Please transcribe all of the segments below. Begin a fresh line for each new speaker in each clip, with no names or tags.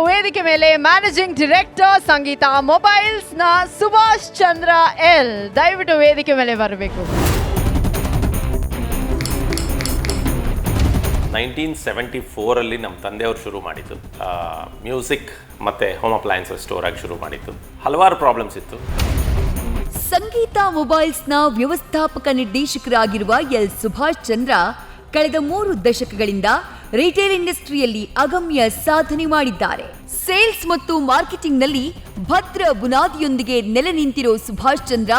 ವೇದಿಕೆ ಮೇಲೆ managing director ಸಂಗೀತ mobiles ನ ಸುಭಾಷ್ ಚಂದ್ರ ಎಲ್ ದಯವಿಟ್ಟು ವೇದಿಕೆ ಮೇಲೆ ಬರಬೇಕು.
1974 ನಮ್ಮ ತಂದೆಯವರು ಶುರು ಮಾಡಿದ್ದು ಮ್ಯೂಸಿಕ್ ಮತ್ತು ಹೋಮ್ ಅಪ್ಲಯನ್ಸಸ್ ಸ್ಟೋರ್ ಆಗಿ ಶುರು ಮಾಡಿದ್ದು. ಹಲವಾರು ಪ್ರಾಬ್ಲಮ್ಸ್ ಇತ್ತು.
ಸಂಗೀತ ಮೊಬೈಲ್ಸ್ನ ವ್ಯವಸ್ಥಾಪಕ ನಿರ್ದೇಶಕರಾಗಿರುವ ಎಲ್ ಸುಭಾಷ್ ಚಂದ್ರ ಕಳೆದ 3 ದಶಕಗಳಿಂದ ರಿಟೇಲ್ ಇಂಡಸ್ಟ್ರಿಯಲ್ಲಿ ಅಗಮ್ಯ ಸಾಧನೆ ಮಾಡಿದ್ದಾರೆ. ಸೇಲ್ಸ್ ಮತ್ತು ಮಾರ್ಕೆಟಿಂಗ್ನಲ್ಲಿ ಭದ್ರ ಬುನಾದಿಯೊಂದಿಗೆ ನೆಲೆ ನಿಂತಿರೋ ಸುಭಾಷ್ ಚಂದ್ರ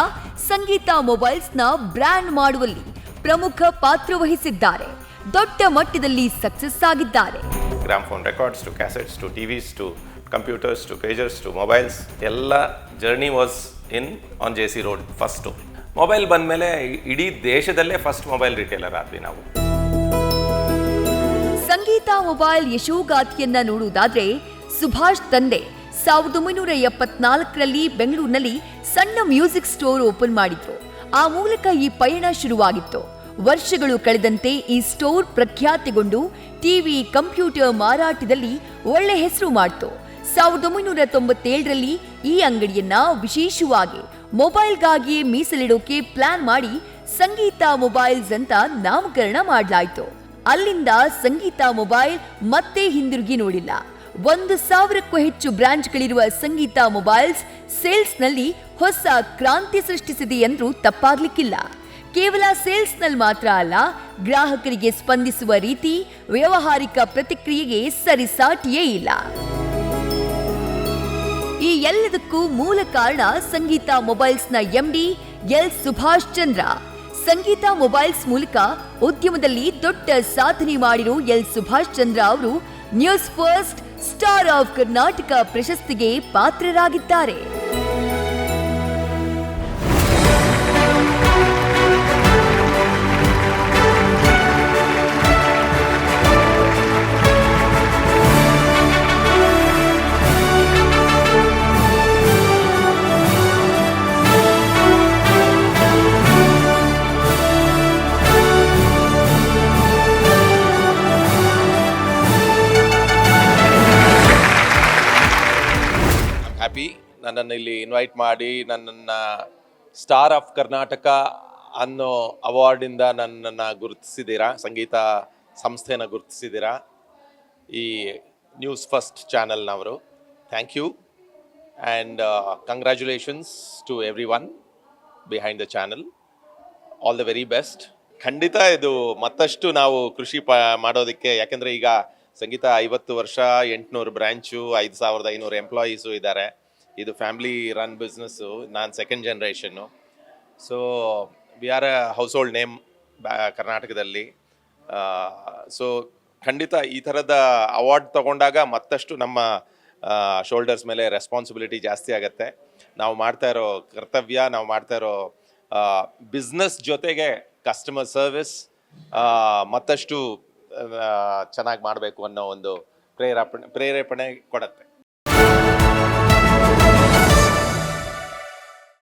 ಸಂಗೀತ ಮೊಬೈಲ್ಸ್ನ ಬ್ರ್ಯಾಂಡ್ ಮಾಡುವಲ್ಲಿ ಪ್ರಮುಖ ಪಾತ್ರ ವಹಿಸಿದ್ದಾರೆ. ದೊಡ್ಡ ಮಟ್ಟದಲ್ಲಿ ಸಕ್ಸಸ್ ಆಗಿದ್ದಾರೆ.
Gramophone records to cassettes to TVs to computers to pagers to mobiles ಎಲ್ಲ journey was on JC road. First mobile ಬಂದಮೇಲೆ ಇಡೀ ದೇಶದಲ್ಲೇ ಫಸ್ಟ್ ಮೊಬೈಲ್ ರಿಟೇಲರ್ ಆದ್ವಿ ನಾವು.
ಸಂಗೀತ ಮೊಬೈಲ್ ಯಶೋಗಾಥೆಯನ್ನ ನೋಡುವುದಾದ್ರೆ ಸುಭಾಷ್ ತಂದೆ 1974ರಲ್ಲಿ ಬೆಂಗಳೂರಿನಲ್ಲಿ ಸಣ್ಣ ಮ್ಯೂಸಿಕ್ ಸ್ಟೋರ್ ಓಪನ್ ಮಾಡಿದ್ರು. ಆ ಮೂಲಕ ಈ ಪಯಣ ಶುರುವಾಗಿತ್ತು. ವರ್ಷಗಳು ಕಳೆದಂತೆ ಈ ಸ್ಟೋರ್ ಪ್ರಖ್ಯಾತಿಗೊಂಡು ಟಿವಿ ಕಂಪ್ಯೂಟರ್ ಮಾರಾಟದಲ್ಲಿ ಒಳ್ಳೆ ಹೆಸರು ಮಾಡಿತು. 1997ರಲ್ಲಿ ಈ ಅಂಗಡಿಯನ್ನ ವಿಶೇಷವಾಗಿ ಮೊಬೈಲ್ಗಾಗಿಯೇ ಮೀಸಲಿಡೋಕೆ ಪ್ಲಾನ್ ಮಾಡಿ ಸಂಗೀತ ಮೊಬೈಲ್ಸ್ ಅಂತ ನಾಮಕರಣ ಮಾಡಲಾಯಿತು. ಅಲ್ಲಿಂದ ಸಂಗೀತ ಮೊಬೈಲ್ ಮತ್ತೆ ಹಿಂದಿರುಗಿ ನೋಡಿಲ್ಲ. 1,000ಕ್ಕೂ ಹೆಚ್ಚು ಬ್ರಾಂಚ್ಗಳಿರುವ ಸಂಗೀತ ಮೊಬೈಲ್ಸ್ ಸೇಲ್ಸ್ನಲ್ಲಿ ಹೊಸ ಕ್ರಾಂತಿ ಸೃಷ್ಟಿಸಿದೆ ಎಂದ್ರೂ ತಪ್ಪಾಗ್ಲಿಕ್ಕಿಲ್ಲ. ಕೇವಲ ಸೇಲ್ಸ್ನಲ್ಲಿ ಮಾತ್ರ ಅಲ್ಲ, ಗ್ರಾಹಕರಿಗೆ ಸ್ಪಂದಿಸುವ ರೀತಿ, ವ್ಯಾವಹಾರಿಕ ಪ್ರತಿಕ್ರಿಯೆಗೆ ಸರಿಸಾಟಿಯೇ ಇಲ್ಲ. ಈ ಎಲ್ಲದಕ್ಕೂ ಮೂಲ ಕಾರಣ ಸಂಗೀತ ಮೊಬೈಲ್ಸ್ನ MD ಎಲ್ ಸುಭಾಷ್ ಚಂದ್ರ. ಸಂಗೀತ ಮೊಬೈಲ್ಸ್ ಮೂಲಕ ಉದ್ಯಮದಲ್ಲಿ ದೊಡ್ಡ ಸಾಧನೆ ಮಾಡಿರೋ ಎಲ್ ಸುಭಾಷ್ ಚಂದ್ರ ಅವರು news first star of Karnataka ಪ್ರಶಸ್ತಿಗೆ ಪಾತ್ರರಾಗಿದ್ದಾರೆ.
ನನ್ನನ್ನು ಇಲ್ಲಿ ಇನ್ವೈಟ್ ಮಾಡಿ ನನ್ನನ್ನು ಸ್ಟಾರ್ ಆಫ್ ಕರ್ನಾಟಕ ಅನ್ನೋ ಅವಾರ್ಡಿಂದ ನನ್ನನ್ನು ಗುರುತಿಸಿದ್ದೀರಾ, ಸಂಗೀತ ಸಂಸ್ಥೆನ ಗುರುತಿಸಿದ್ದೀರಾ ಈ ನ್ಯೂಸ್ ಫಸ್ಟ್ ಚಾನಲ್ನವರು. Thank you and congratulations to everyone behind the channel. All the very best. ಖಂಡಿತ ಇದು ಮತ್ತಷ್ಟು ನಾವು ಕೃಷಿ ಮಾಡೋದಕ್ಕೆ, ಯಾಕೆಂದರೆ ಈಗ ಸಂಗೀತ 50 ವರ್ಷ, 800 ಬ್ರ್ಯಾಂಚು, 5,500 ಎಂಪ್ಲಾಯೀಸು ಇದ್ದಾರೆ. ಇದು ಫ್ಯಾಮಿಲಿ ರನ್ ಬಿಸ್ನೆಸ್ಸು. ನಾನು second generation. So we are A house hold name ಕರ್ನಾಟಕದಲ್ಲಿ. ಸೊ ಖಂಡಿತ ಈ ಥರದ ಅವಾರ್ಡ್ ತಗೊಂಡಾಗ ಮತ್ತಷ್ಟು ನಮ್ಮ ಶೋಲ್ಡರ್ಸ್ ಮೇಲೆ ರೆಸ್ಪಾನ್ಸಿಬಿಲಿಟಿ ಜಾಸ್ತಿ ಆಗುತ್ತೆ. ನಾವು ಮಾಡ್ತಾ ಇರೋ ಕರ್ತವ್ಯ, ನಾವು ಮಾಡ್ತಾ ಇರೋ ಬಿಸ್ನೆಸ್ ಜೊತೆಗೆ ಕಸ್ಟಮರ್ ಸರ್ವಿಸ್ ಮತ್ತಷ್ಟು ಚೆನ್ನಾಗಿ ಮಾಡಬೇಕು ಅನ್ನೋ ಒಂದು ಪ್ರೇರೇಪಣೆ ಕೊಡುತ್ತೆ.